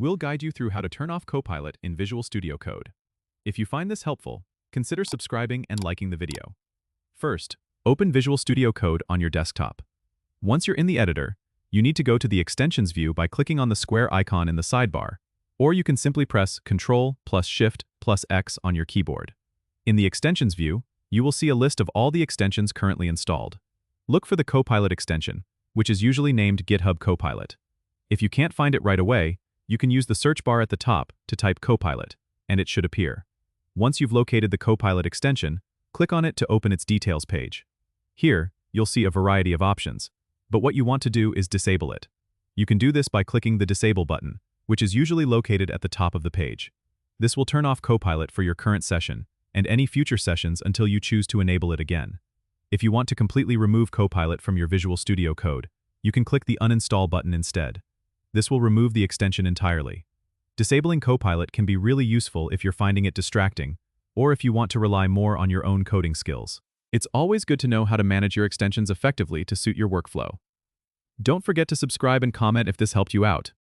We'll guide you through how to turn off Copilot in Visual Studio Code. If you find this helpful, consider subscribing and liking the video. First, open Visual Studio Code on your desktop. Once you're in the editor, you need to go to the Extensions view by clicking on the square icon in the sidebar, or you can simply press Ctrl plus Shift plus X on your keyboard. In the Extensions view, you will see a list of all the extensions currently installed. Look for the Copilot extension, which is usually named GitHub Copilot. If you can't find it right away, you can use the search bar at the top to type Copilot, and it should appear. Once you've located the Copilot extension, click on it to open its details page. Here, you'll see a variety of options, but what you want to do is disable it. You can do this by clicking the Disable button, which is usually located at the top of the page. This will turn off Copilot for your current session and any future sessions until you choose to enable it again. If you want to completely remove Copilot from your Visual Studio Code, you can click the Uninstall button instead. This will remove the extension entirely. Disabling Copilot can be really useful if you're finding it distracting, or if you want to rely more on your own coding skills. It's always good to know how to manage your extensions effectively to suit your workflow. Don't forget to subscribe and comment if this helped you out.